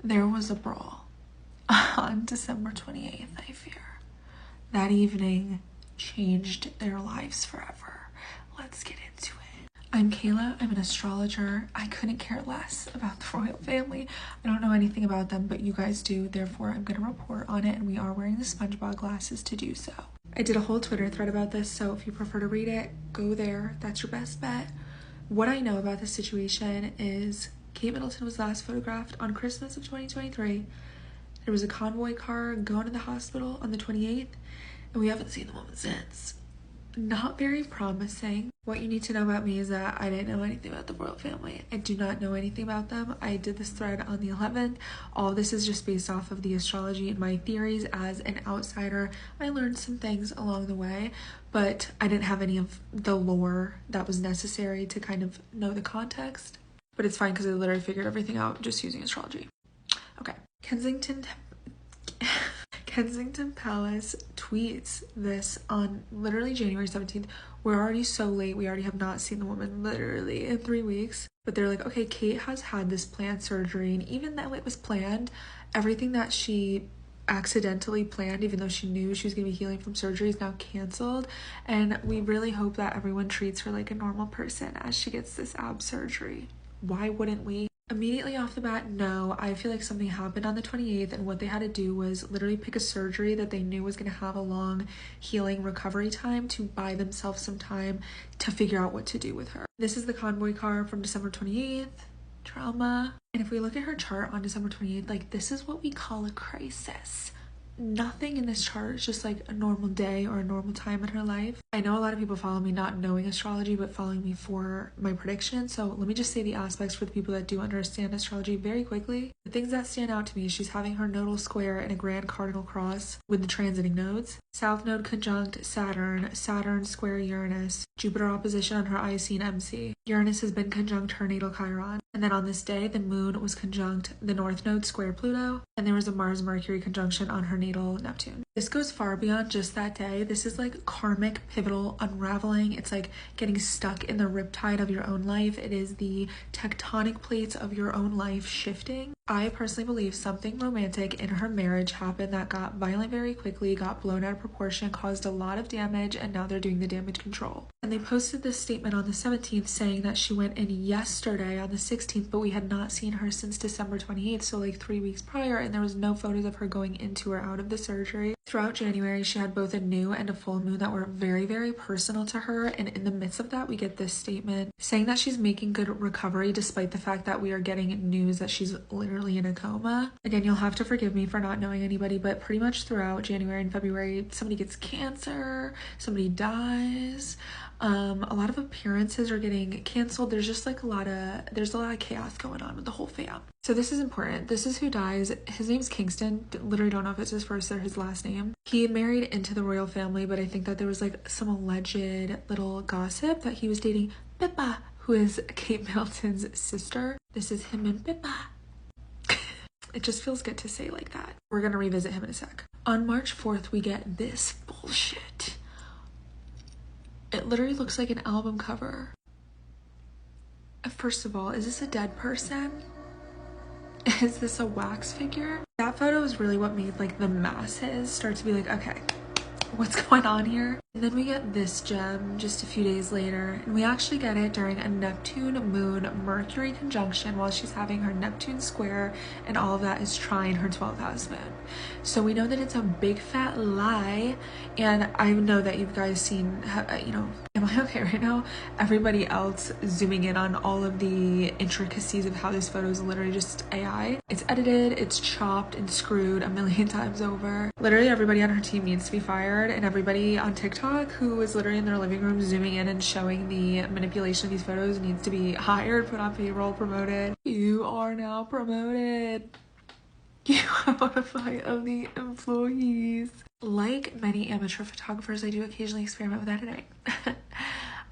There was a brawl on December 28th, I fear. That evening changed their lives forever. Let's get into it. I'm Kayla. I'm an astrologer. I couldn't care less about the royal family. I don't know anything about them, but you guys do. Therefore, I'm going to report on it, and we are wearing the SpongeBob glasses to do so. I did a whole Twitter thread about this, so if you prefer to read it, go there. That's your best bet. What I know about this situation is Kate Middleton was last photographed on Christmas of 2023. There was a convoy car going to the hospital on the 28th, and we haven't seen the woman since. Not very promising. What you need to know about me is that I didn't know anything about the royal family. I do not know anything about them. I did this thread on the 11th. All of this is just based off of the astrology and my theories as an outsider. I learned some things along the way, but I didn't have any of the lore that was necessary to kind of know the context. But it's fine because I literally figured everything out just using astrology. Okay. Kensington Palace tweets this on literally January 17th. We're already so late. We already have not seen the woman literally in 3 weeks. But they're like, okay, Kate has had this planned surgery. And even though it was planned, everything that she accidentally planned, even though she knew she was going to be healing from surgery, is now canceled. And we really hope that everyone treats her like a normal person as she gets this ab surgery. Why wouldn't we? Immediately off the bat, no. I feel like something happened on the 28th, and what they had to do was literally pick a surgery that they knew was going to have a long healing recovery time to buy themselves some time to figure out what to do with her. This is the convoy car from December 28th. Trauma. And if we look at her chart on December 28th, like, this is what we call a crisis. Nothing in this chart is just like a normal day or a normal time in her life. I know a lot of people follow me not knowing astrology, but following me for my prediction. So let me just say the aspects for the people that do understand astrology very quickly. The things that stand out to me is she's having her nodal square in a grand cardinal cross with the transiting nodes. South node conjunct Saturn, Saturn square Uranus, Jupiter opposition on her IC and MC. Uranus has been conjunct her natal Chiron. And then on this day, the moon was conjunct the north node square Pluto, and there was a Mars-Mercury conjunction on her natal Neptune. This goes far beyond just that day. This is like karmic, pivotal unraveling. It's like getting stuck in the riptide of your own life. It is the tectonic plates of your own life shifting. I personally believe something romantic in her marriage happened that got violent very quickly, got blown out of proportion, caused a lot of damage, and now they're doing the damage control. And they posted this statement on the 17th saying that she went in yesterday on the 16th, but we had not seen her since December 28th, so like 3 weeks prior, and there was no photos of her going into or out of the surgery. Throughout January, she had both a new and a full moon that were very, very personal to her, and in the midst of that, we get this statement saying that she's making good recovery despite the fact that we are getting news that she's literally in a coma. Again, you'll have to forgive me for not knowing anybody, but pretty much throughout January and February, somebody gets cancer, somebody dies. A lot of appearances are getting canceled. There's just like a lot of chaos going on with the whole fam. So this is important. This is who dies. His name's Kingston. Literally don't know if it's his first or his last name. He married into the royal family, but I think that there was like some alleged little gossip that he was dating Pippa, who is Kate Middleton's sister. This is him and Pippa. It just feels good to say like that. We're gonna revisit him in a sec. On March 4th, we get this bullshit. It literally looks like an album cover. First of all, is this a dead person? Is this a wax figure? That photo is really what made like the masses start to be like, okay, what's going on here? And then we get this gem just a few days later, and we actually get it during a Neptune moon Mercury conjunction while she's having her Neptune square, and all of that is trine her 12th house moon. So we know that it's a big fat lie, and I know that you guys seen, you know, am I okay right now? Everybody else zooming in on all of the intricacies of how this photo is literally just AI. It's edited, it's chopped and screwed a million times over. Literally everybody on her team needs to be fired, and everybody on TikTok who is literally in their living room zooming in and showing the manipulation of these photos needs to be hired, put on payroll, promoted. You are now promoted. You are one of the employees. Like many amateur photographers, I do occasionally experiment with editing.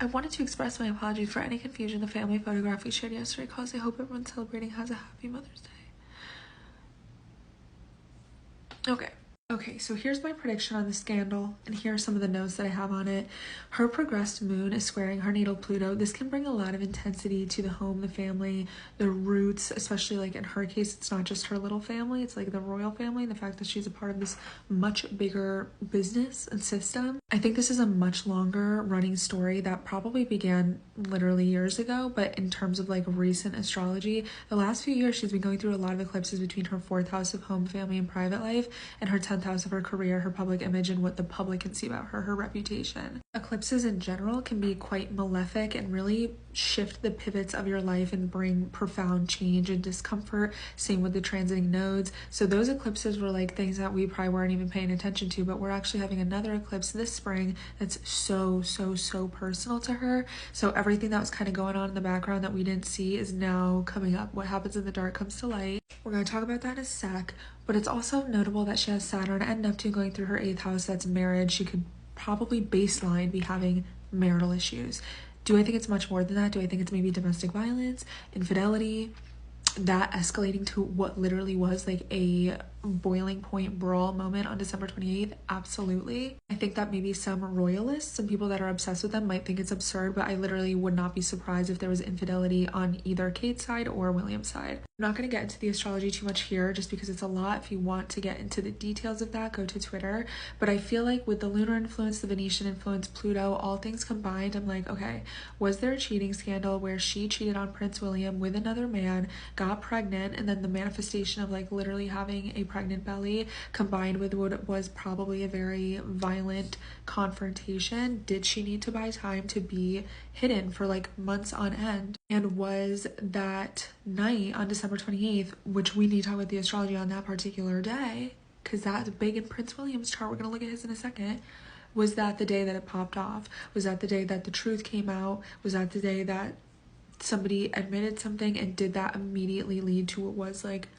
I wanted to express my apologies for any confusion the family photograph we shared yesterday caused. I hope everyone celebrating has a happy Mother's Day. Okay. Okay, so here's my prediction on the scandal, and here are some of the notes that I have on it. Her progressed moon is squaring her natal Pluto. This can bring a lot of intensity to the home, the family, the roots, especially like in her case, it's not just her little family, it's like the royal family, and the fact that she's a part of this much bigger business and system. I think this is a much longer running story that probably began literally years ago, but in terms of like recent astrology, the last few years she's been going through a lot of eclipses between her 4th house of home, family, and private life, and her 10th house of her career, her public image, and what the public can see about her, her reputation. Eclipses in general can be quite malefic and really shift the pivots of your life and bring profound change and discomfort. Same with the transiting nodes. So those eclipses were like things that we probably weren't even paying attention to, but we're actually having another eclipse this spring that's so personal to her. So everything that was kind of going on in the background that we didn't see is now coming up. What happens in the dark comes to light. We're going to talk about that in a sec. But it's also notable that she has Saturn and Neptune going through her 8th house. That's marriage. She could probably baseline be having marital issues. Do I think it's much more than that? Do I think it's maybe domestic violence, infidelity, that escalating to what literally was like a boiling point brawl moment on December 28th? Absolutely. I think that maybe some royalists and people that are obsessed with them might think it's absurd, but I literally would not be surprised if there was infidelity on either Kate's side or William's side. I'm not going to get into the astrology too much here just because it's a lot. If you want to get into the details of that, go to Twitter. But I feel like with the lunar influence, the Venetian influence, Pluto, all things combined, I'm like, okay, was there a cheating scandal where she cheated on Prince William with another man, got pregnant, and then the manifestation of like literally having a pregnant belly combined with what was probably a very violent confrontation? Did she need to buy time to be hidden for like months on end? And was that night on December 28th, which we need to talk about the astrology on that particular day, because that's big in Prince William's chart, we're going to look at his in a second, was that the day that it popped off? Was that the day that the truth came out? Was that the day that somebody admitted something, and did that immediately lead to what was like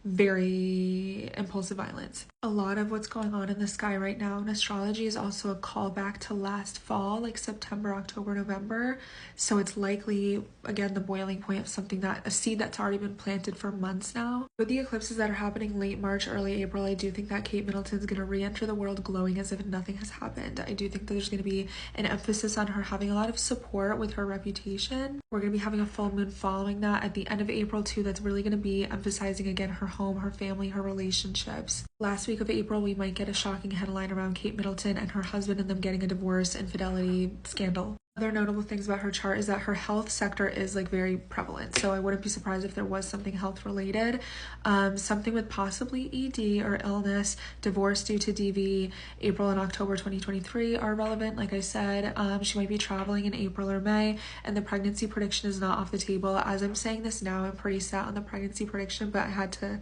very impulsive violence? A lot of what's going on in the sky right now in astrology is also a callback to last fall, like September, October, November. So it's likely, again, the boiling point of something, that a seed that's already been planted for months now. With the eclipses that are happening late March, early April, I do think that Kate Middleton's going to re-enter the world glowing as if nothing has happened. I do think that there's going to be an emphasis on her having a lot of support with her reputation. We're going to be having a full moon following that at the end of April too. That's really going to be emphasizing again her home, her family, her relationships. Last week of April, we might get a shocking headline around Kate Middleton and her husband and them getting a divorce, infidelity scandal. Other notable things about her chart is that her health sector is like very prevalent. So I wouldn't be surprised if there was something health related, something with possibly ED or illness, divorce due to DV. April and October 2023 are relevant. Like I said, she might be traveling in April or May, and the pregnancy prediction is not off the table. As I'm saying this now, I'm pretty set on the pregnancy prediction, but I had to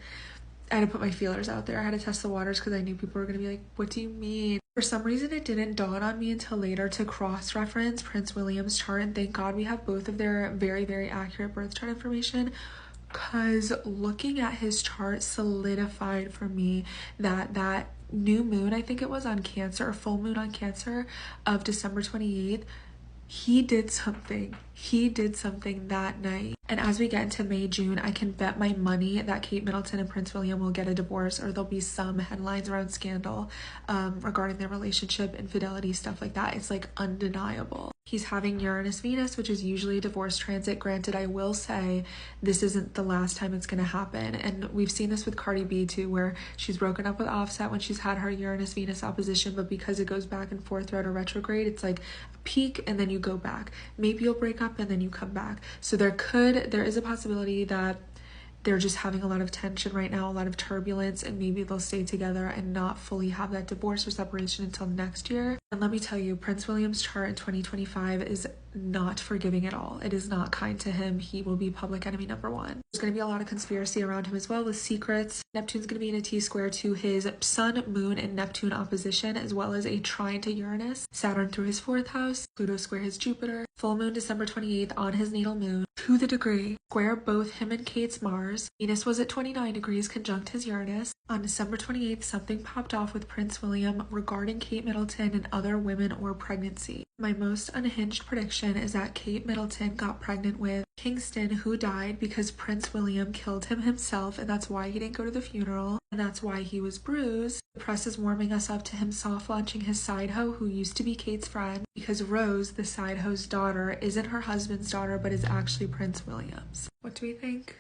put my feelers out there. I had to test the waters because I knew people were going to be like, what do you mean? For some reason, it didn't dawn on me until later to cross-reference Prince William's chart, and thank God we have both of their very accurate birth chart information, because looking at his chart solidified for me that new moon, I think it was on Cancer, or full moon on Cancer of December 28th, he did something that night. And as we get into May, June, I can bet my money that Kate Middleton and Prince William will get a divorce, or there'll be some headlines around scandal regarding their relationship, infidelity, stuff like that. It's like undeniable. He's having Uranus Venus, which is usually a divorce transit. Granted, I will say this isn't the last time it's going to happen, and we've seen this with Cardi B too, where she's broken up with Offset when she's had her Uranus Venus opposition, but because it goes back and forth throughout a retrograde, it's like a peak and then you go back. Maybe you'll break up and then you come back. So there is a possibility that they're just having a lot of tension right now, a lot of turbulence, and maybe they'll stay together and not fully have that divorce or separation until next year. And let me tell you, Prince William's chart in 2025 is not forgiving at all. It is not kind to him. He will be public enemy number one. There's going to be a lot of conspiracy around him as well, with secrets. Neptune's going to be in a T-square to his Sun, Moon, and Neptune opposition, as well as a trine to Uranus. Saturn through his 4th house. Pluto square his Jupiter. Full moon December 28th on his natal moon, to the degree. Square both him and Kate's Mars. Venus was at 29 degrees, conjunct his Uranus. On December 28th, something popped off with Prince William regarding Kate Middleton and other women or pregnancy. My most unhinged prediction is that Kate Middleton got pregnant with Kingston, who died because Prince William killed him himself, and that's why he didn't go to the funeral. And and that's why he was bruised. The press is warming us up to him soft launching his side hoe, who used to be Kate's friend, because Rose, the side hoe's daughter, isn't her husband's daughter, but is actually Prince William's. What do we think?